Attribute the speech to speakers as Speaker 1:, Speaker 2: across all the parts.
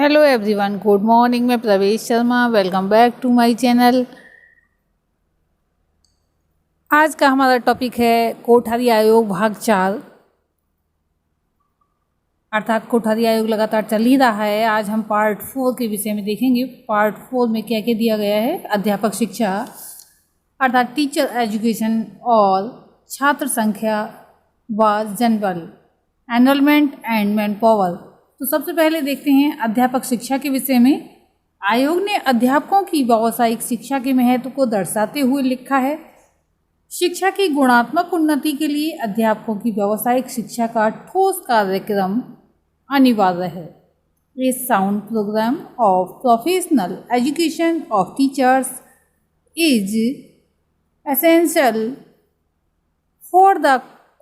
Speaker 1: Hello everyone, good morning. मैं Pravesh Sharma, welcome back to my channel. आज का हमारा टॉपिक है कोठारी आयोग भाग 4, अर्थात कोठारी आयोग लगातार चल ही रहा है। आज हम पार्ट 4 के विषय में देखेंगे। पार्ट 4 में क्या क्या दिया गया है। अध्यापक शिक्षा अर्थात टीचर एजुकेशन और छात्र संख्या व जनबल, एनरोलमेंट एंड मैन पावर। तो सबसे पहले देखते हैं अध्यापक शिक्षा के विषय में। आयोग ने अध्यापकों की व्यावसायिक शिक्षा के महत्व को दर्शाते हुए लिखा है, शिक्षा की गुणात्मक उन्नति के लिए अध्यापकों की व्यावसायिक शिक्षा का ठोस कार्यक्रम अनिवार्य है। A sound programme of professional education of teachers is essential for the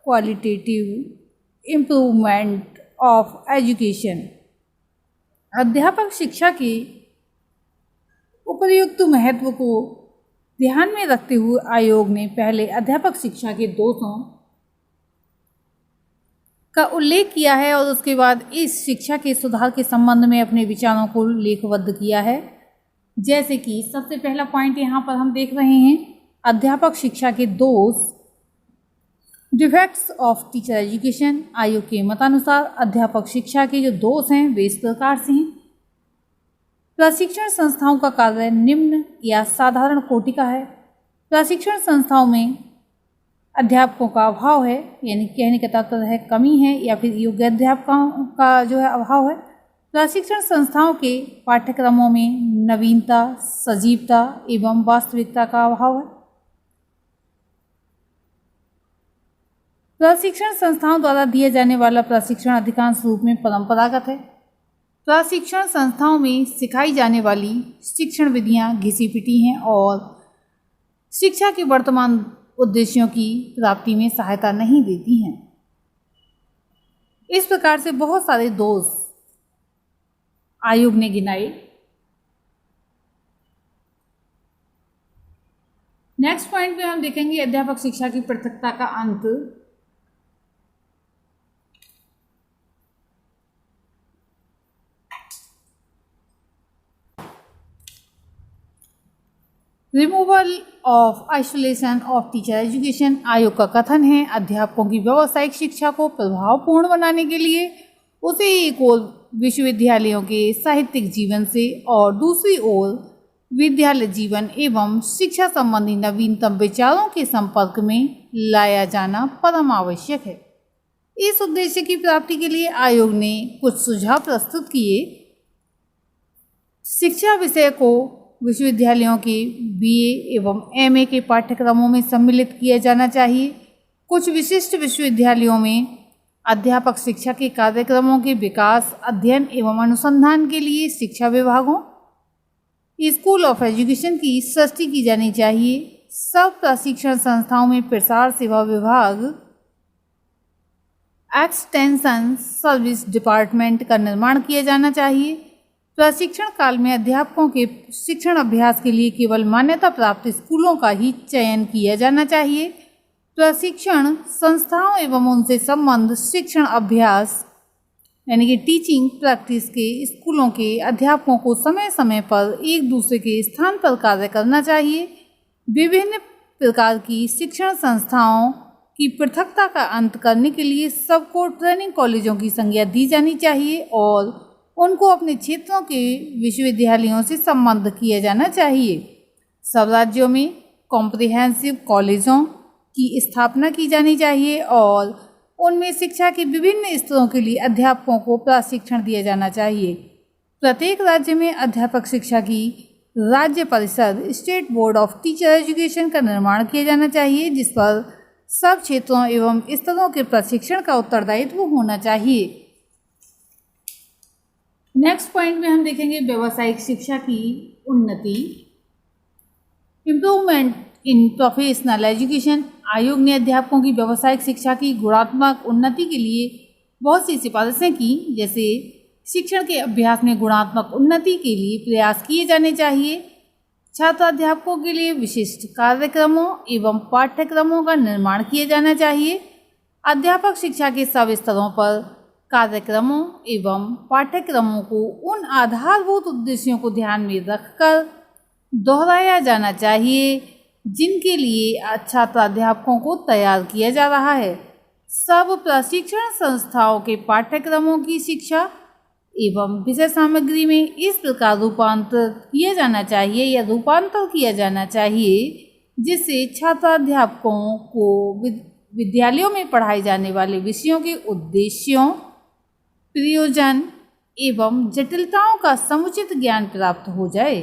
Speaker 1: qualitative improvement of education. अध्यापक शिक्षा के उपयुक्त महत्व को ध्यान में रखते हुए आयोग ने पहले अध्यापक शिक्षा के दोषों का उल्लेख किया है और उसके बाद इस शिक्षा के सुधार के संबंध में अपने विचारों को लेखबद्ध किया है। जैसे कि सबसे पहला पॉइंट यहाँ पर हम देख रहे हैं, अध्यापक शिक्षा के दोष, डिफेक्ट्स ऑफ टीचर एजुकेशन। आयोग के मतानुसार अध्यापक शिक्षा के जो दोष हैं वे इस प्रकार से हैं। प्रशिक्षण संस्थाओं का कार्य निम्न या साधारण कोटि का है। प्रशिक्षण संस्थाओं में अध्यापकों का अभाव है, यानी कहने का तात्पर्य है कमी है या फिर योग्य अध्यापकों का जो है अभाव है। प्रशिक्षण संस्थाओं के पाठ्यक्रमों में नवीनता, सजीवता एवं वास्तविकता का अभाव है। प्रशिक्षण संस्थाओं द्वारा दिया जाने वाला प्रशिक्षण अधिकांश रूप में परंपरागत है। प्रशिक्षण संस्थाओं में सिखाई जाने वाली शिक्षण विधियां घिसी-पिटी हैं और शिक्षा के वर्तमान उद्देश्यों की प्राप्ति में सहायता नहीं देती हैं। इस प्रकार से बहुत सारे दोष आयोग ने गिनाए। नेक्स्ट पॉइंट में हम देखेंगे अध्यापक शिक्षा की पृथकता का अंत। Removal of isolation of teacher education. आयोग का कथन है, अध्यापकों की व्यावसायिक शिक्षा को प्रभावपूर्ण बनाने के लिए उसे एक ओर विश्वविद्यालयों के साहित्यिक जीवन से और दूसरी ओर विद्यालय जीवन एवं शिक्षा संबंधी नवीनतम विचारों के संपर्क में लाया जाना परम आवश्यक है। इस उद्देश्य की प्राप्ति के लिए आयोग ने कुछ सुझाव प्रस्तुत किए। शिक्षा विषय को विश्वविद्यालयों के बीए एवं एमए के पाठ्यक्रमों में सम्मिलित किया जाना चाहिए। कुछ विशिष्ट विश्वविद्यालयों में अध्यापक शिक्षा के कार्यक्रमों के विकास, अध्ययन एवं अनुसंधान के लिए शिक्षा विभागों, स्कूल ऑफ एजुकेशन की सृष्टि की जानी चाहिए। सब प्रशिक्षण संस्थाओं में प्रसार सेवा विभाग, एक्सटेंशन सर्विस डिपार्टमेंट का निर्माण किया जाना चाहिए। प्रशिक्षण काल में अध्यापकों के शिक्षण अभ्यास के लिए केवल मान्यता प्राप्त स्कूलों का ही चयन किया जाना चाहिए। प्रशिक्षण संस्थाओं एवं उनसे संबद्ध शिक्षण अभ्यास यानी कि टीचिंग प्रैक्टिस के स्कूलों के अध्यापकों को समय समय पर एक दूसरे के स्थान पर कार्य करना चाहिए। विभिन्न प्रकार की शिक्षण संस्थाओं की पृथकता का अंत करने के लिए सबको ट्रेनिंग कॉलेजों की संज्ञा दी जानी चाहिए और उनको अपने क्षेत्रों के विश्वविद्यालयों से संबद्ध किया जाना चाहिए। सब राज्यों में कॉम्प्रिहेंसिव कॉलेजों की स्थापना की जानी चाहिए और उनमें शिक्षा के विभिन्न स्तरों के लिए अध्यापकों को प्रशिक्षण दिया जाना चाहिए। प्रत्येक राज्य में अध्यापक शिक्षा की राज्य परिषद, state board of teacher education का निर्माण किया जाना चाहिए, जिस पर सब क्षेत्रों एवं स्तरों के प्रशिक्षण का उत्तरदायित्व होना चाहिए। नेक्स्ट पॉइंट में हम देखेंगे व्यावसायिक शिक्षा की उन्नति, इम्प्रूवमेंट इन प्रोफेशनल एजुकेशन। आयोग ने अध्यापकों की व्यावसायिक शिक्षा की गुणात्मक उन्नति के लिए बहुत सी सिफारिशें की। जैसे शिक्षण के अभ्यास में गुणात्मक उन्नति के लिए प्रयास किए जाने चाहिए। छात्र अध्यापकों के लिए विशिष्ट कार्यक्रमों एवं पाठ्यक्रमों का निर्माण किया जाना चाहिए। अध्यापक शिक्षा के सब स्तरों पर कार्यक्रमों एवं पाठ्यक्रमों को उन आधारभूत उद्देश्यों को ध्यान में रखकर दोहराया जाना चाहिए जिनके लिए छात्र अध्यापकों को तैयार किया जा रहा है। सब प्रशिक्षण संस्थाओं के पाठ्यक्रमों की शिक्षा एवं विषय सामग्री में इस प्रकार रूपांतर किया जाना चाहिए जिससे छात्राध्यापकों को विद्यालयों में पढ़ाए जाने वाले विषयों के उद्देश्यों, प्रयोजन एवं जटिलताओं का समुचित ज्ञान प्राप्त हो जाए।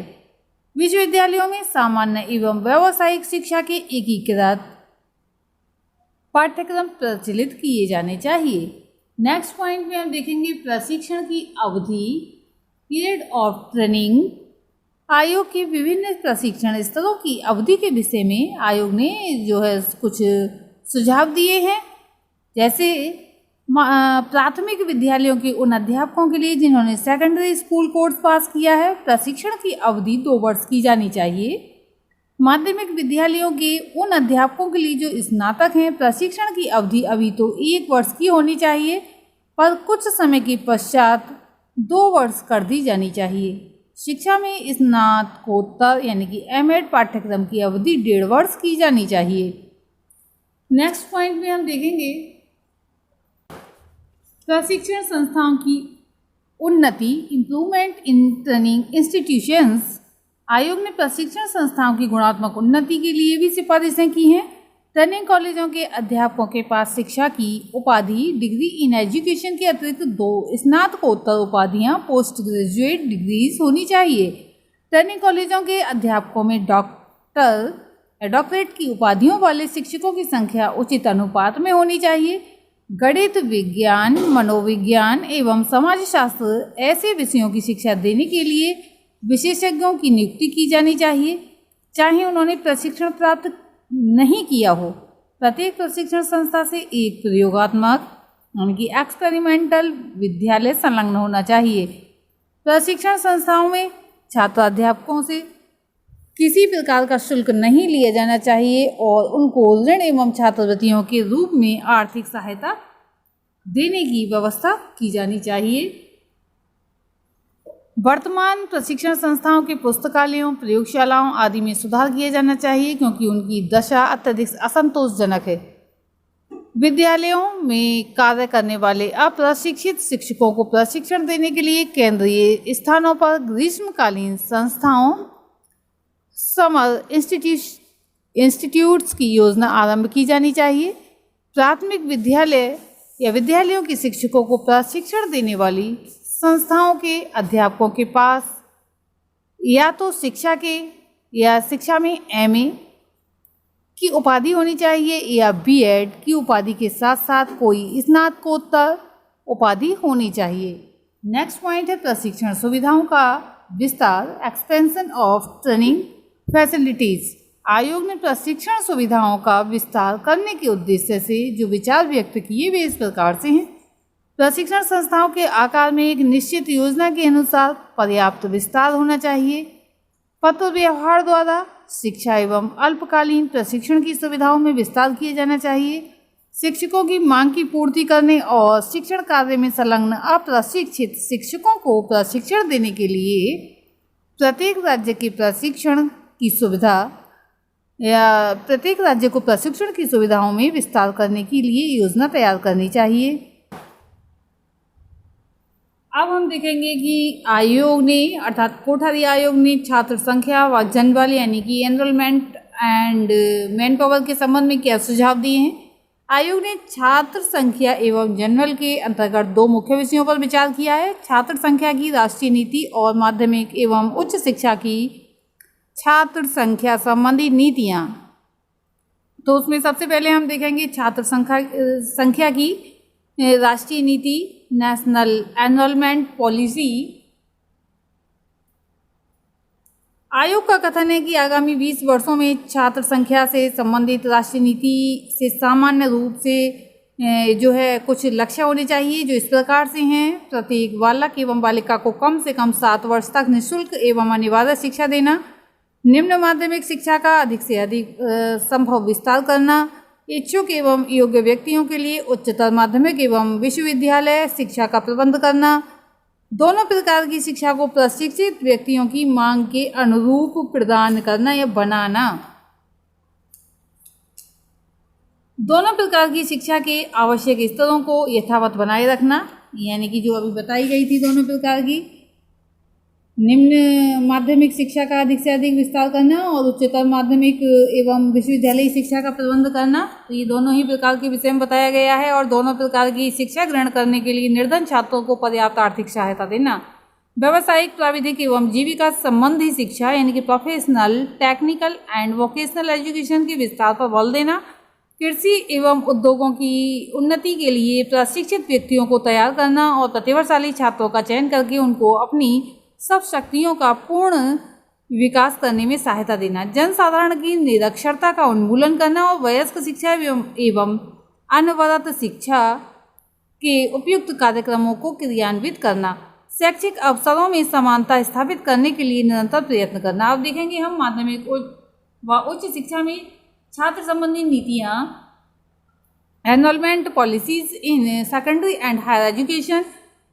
Speaker 1: विश्वविद्यालयों में सामान्य एवं व्यावसायिक शिक्षा के एकीकृत पाठ्यक्रम प्रचलित किए जाने चाहिए। नेक्स्ट पॉइंट में हम देखेंगे प्रशिक्षण की अवधि, पीरियड ऑफ ट्रेनिंग। आयोग के विभिन्न प्रशिक्षण स्तरों की अवधि के विषय में आयोग ने कुछ सुझाव दिए हैं। जैसे प्राथमिक विद्यालयों के उन अध्यापकों के लिए जिन्होंने सेकेंडरी स्कूल कोर्स पास किया है, प्रशिक्षण की अवधि 2 वर्ष की जानी चाहिए। माध्यमिक विद्यालयों के उन अध्यापकों के लिए जो स्नातक हैं, प्रशिक्षण की अवधि अभी तो 1 वर्ष की होनी चाहिए, पर कुछ समय के पश्चात 2 वर्ष कर दी जानी चाहिए। शिक्षा में स्नातकोत्तर यानी कि एमएड पाठ्यक्रम की अवधि 1.5 वर्ष की जानी चाहिए। नेक्स्ट पॉइंट में हम देखेंगे प्रशिक्षण संस्थाओं की उन्नति, इम्प्रूवमेंट इन ट्रेनिंग इंस्टीट्यूशंस। आयोग ने प्रशिक्षण संस्थाओं की गुणात्मक उन्नति के लिए भी सिफारिशें की हैं। ट्रेनिंग कॉलेजों के अध्यापकों के पास शिक्षा की उपाधि, डिग्री इन एजुकेशन के अतिरिक्त 2 स्नातकोत्तर उपाधियां, पोस्ट ग्रेजुएट डिग्रीज होनी चाहिए। ट्रेनिंग कॉलेजों के अध्यापकों में डॉक्टरेट की उपाधियों वाले शिक्षकों की संख्या उचित अनुपात में होनी चाहिए। गणित, विज्ञान, मनोविज्ञान एवं समाजशास्त्र ऐसे विषयों की शिक्षा देने के लिए विशेषज्ञों की नियुक्ति की जानी चाहिए, चाहे उन्होंने प्रशिक्षण प्राप्त नहीं किया हो। प्रत्येक प्रशिक्षण संस्था से एक प्रयोगात्मक यानी कि एक्सपेरिमेंटल विद्यालय संलग्न होना चाहिए। प्रशिक्षण संस्थाओं में छात्राध्यापकों से किसी प्रकार का शुल्क नहीं लिया जाना चाहिए और उनको ऋण एवं छात्रवृत्तियों के रूप में आर्थिक सहायता देने की व्यवस्था की जानी चाहिए। वर्तमान प्रशिक्षण संस्थाओं के पुस्तकालयों, प्रयोगशालाओं आदि में सुधार किया जाना चाहिए क्योंकि उनकी दशा अत्यधिक असंतोषजनक है। विद्यालयों में कार्य करने वाले अप्रशिक्षित शिक्षकों को प्रशिक्षण देने के लिए केंद्रीय स्थानों पर ग्रीष्मकालीन संस्थाओं, समर इंस्टीट्यूट्स की योजना आरंभ की जानी चाहिए। प्राथमिक विद्यालय या विद्यालयों के शिक्षकों को प्रशिक्षण देने वाली संस्थाओं के अध्यापकों के पास या तो शिक्षा में एमए की उपाधि होनी चाहिए या बीएड की उपाधि के साथ साथ कोई स्नातकोत्तर उपाधि होनी चाहिए। नेक्स्ट पॉइंट है प्रशिक्षण सुविधाओं का विस्तार, एक्सपेंशन ऑफ ट्रेनिंग फैसिलिटीज। आयोग ने प्रशिक्षण सुविधाओं का विस्तार करने के उद्देश्य से जो विचार व्यक्त किए वे इस प्रकार से हैं। प्रशिक्षण संस्थाओं के आकार में एक निश्चित योजना के अनुसार पर्याप्त विस्तार होना चाहिए। पत्र व्यवहार द्वारा शिक्षा एवं अल्पकालीन प्रशिक्षण की सुविधाओं में विस्तार किया जाना चाहिए। शिक्षकों की मांग की पूर्ति करने और शिक्षण कार्य में संलग्न अप्रशिक्षित शिक्षकों को प्रशिक्षण देने के लिए प्रत्येक राज्य को प्रशिक्षण की सुविधाओं में विस्तार करने के लिए योजना तैयार करनी चाहिए। अब हम देखेंगे कि आयोग ने अर्थात कोठारी आयोग ने छात्र संख्या व जनबल यानी कि एनरोलमेंट एंड मैन पावर के संबंध में क्या सुझाव दिए हैं। आयोग ने छात्र संख्या एवं जनबल के अंतर्गत 2 मुख्य विषयों पर विचार किया है। छात्र संख्या की राष्ट्रीय नीति और माध्यमिक एवं उच्च शिक्षा की छात्र संख्या संबंधी नीतियाँ। तो उसमें सबसे पहले हम देखेंगे छात्र संख्या की राष्ट्रीय नीति, नेशनल एनरोलमेंट पॉलिसी। आयोग का कथन है कि आगामी 20 वर्षों में छात्र संख्या से संबंधित राष्ट्रीय नीति से सामान्य रूप से कुछ लक्ष्य होने चाहिए जो इस प्रकार से हैं। प्रत्येक बालक एवं बालिका को कम से कम 7 वर्ष तक निःशुल्क एवं अनिवार्य शिक्षा देना, निम्न माध्यमिक शिक्षा का अधिक से अधिक संभव विस्तार करना, इच्छुक एवं योग्य व्यक्तियों के लिए उच्चतर माध्यमिक एवं विश्वविद्यालय शिक्षा का प्रबंध करना, दोनों प्रकार की शिक्षा को प्रशिक्षित व्यक्तियों की मांग के अनुरूप प्रदान करना या बनाना, दोनों प्रकार की शिक्षा के आवश्यक स्तरों को यथावत बनाए रखना, यानी कि जो अभी बताई गई थी दोनों प्रकार की, निम्न माध्यमिक शिक्षा का अधिक से अधिक विस्तार करना और उच्चतर माध्यमिक एवं विश्वविद्यालयी शिक्षा का प्रबंध करना। तो ये दोनों ही प्रकार के विषय में बताया गया है। और दोनों प्रकार की शिक्षा ग्रहण करने के लिए निर्धन छात्रों को पर्याप्त आर्थिक सहायता देना, व्यावसायिक, प्राविधिक एवं जीविका संबंधी शिक्षा यानी कि professional, technical and vocational education के विस्तार पर बल देना, कृषि एवं उद्योगों की उन्नति के लिए प्रशिक्षित व्यक्तियों को तैयार करना और प्रतिभाशाली छात्रों का चयन करके उनको अपनी सब शक्तियों का पूर्ण विकास करने में सहायता देना, जनसाधारण की निरक्षरता का उन्मूलन करना और वयस्क शिक्षा एवं अनवरत शिक्षा के उपयुक्त कार्यक्रमों को क्रियान्वित करना, शैक्षिक अवसरों में समानता स्थापित करने के लिए निरंतर प्रयत्न करना। अब देखेंगे हम माध्यमिक व उच्च शिक्षा में छात्र संबंधी नीतियाँ, enrolment policies in secondary and higher education.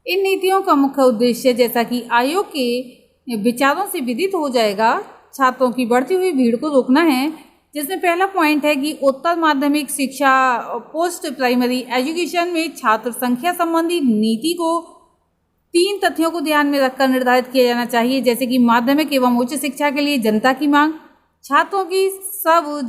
Speaker 1: इन नीतियों का मुख्य उद्देश्य, जैसा कि आयोग के विचारों से विदित हो जाएगा, छात्रों की बढ़ती हुई भीड़ को रोकना है, जिसमें पहला पॉइंट है कि उत्तर माध्यमिक शिक्षा पोस्ट प्राइमरी एजुकेशन में छात्र संख्या संबंधी नीति को 3 तथ्यों को ध्यान में रखकर निर्धारित किया जाना चाहिए, जैसे कि माध्यमिक एवं उच्च शिक्षा के लिए जनता की मांग, छात्रों की सब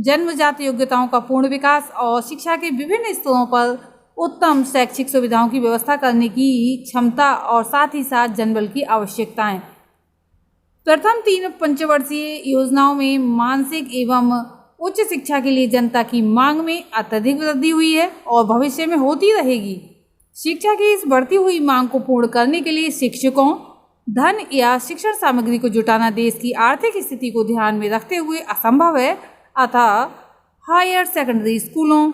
Speaker 1: जन्मजात योग्यताओं का पूर्ण विकास और शिक्षा के विभिन्न स्तरों पर उत्तम शैक्षिक सुविधाओं की व्यवस्था करने की क्षमता और साथ ही साथ जनबल की आवश्यकताएं। प्रथम 3 पंचवर्षीय योजनाओं में मानसिक एवं उच्च शिक्षा के लिए जनता की मांग में अत्यधिक वृद्धि हुई है और भविष्य में होती रहेगी। शिक्षा की इस बढ़ती हुई मांग को पूर्ण करने के लिए शिक्षकों, धन या शिक्षण सामग्री को जुटाना देश की आर्थिक स्थिति को ध्यान में रखते हुए असंभव है। अतः हायर सेकेंडरी स्कूलों,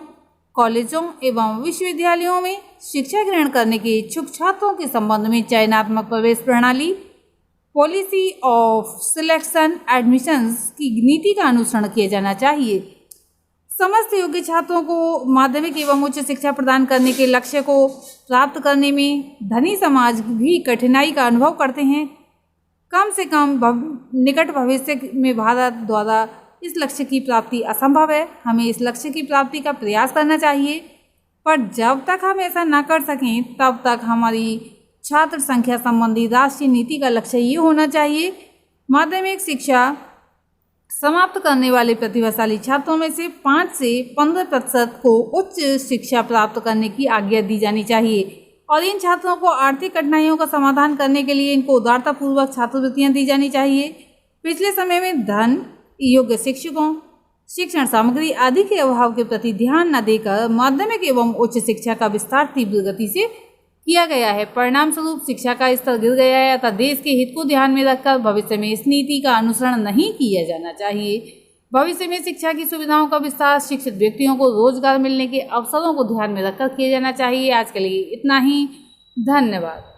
Speaker 1: कॉलेजों एवं विश्वविद्यालयों में शिक्षा ग्रहण करने के इच्छुक छात्रों के संबंध में चयनात्मक प्रवेश प्रणाली, पॉलिसी ऑफ सिलेक्शन एडमिशंस की नीति का अनुसरण किया जाना चाहिए। समस्त योग्य छात्रों को माध्यमिक एवं उच्च शिक्षा प्रदान करने के लक्ष्य को प्राप्त करने में धनी समाज भी कठिनाई का अनुभव करते हैं। कम से कम निकट भविष्य में भारत द्वारा इस लक्ष्य की प्राप्ति असंभव है। हमें इस लक्ष्य की प्राप्ति का प्रयास करना चाहिए, पर जब तक हम ऐसा न कर सकें तब तक हमारी छात्र संख्या संबंधी राष्ट्रीय नीति का लक्ष्य ये होना चाहिए, माध्यमिक शिक्षा समाप्त करने वाले प्रतिभाशाली छात्रों में से 5 से 15% को उच्च शिक्षा प्राप्त करने की आज्ञा दी जानी चाहिए और इन छात्रों को आर्थिक कठिनाइयों का समाधान करने के लिए इनको उदारतापूर्वक छात्रवृत्तियां दी जानी चाहिए। पिछले समय में धन, योग्य शिक्षकों, शिक्षण सामग्री आदि के अभाव के प्रति ध्यान न देकर माध्यमिक एवं उच्च शिक्षा का विस्तार तीव्र गति से किया गया है। परिणाम स्वरूप शिक्षा का स्तर गिर गया है। अतः देश के हित को ध्यान में रखकर भविष्य में इस नीति का अनुसरण नहीं किया जाना चाहिए। भविष्य में शिक्षा की सुविधाओं का विस्तार, शिक्षित व्यक्तियों को रोजगार मिलने के अवसरों को ध्यान में रखकर किया जाना चाहिए। आज के लिए इतना ही। धन्यवाद।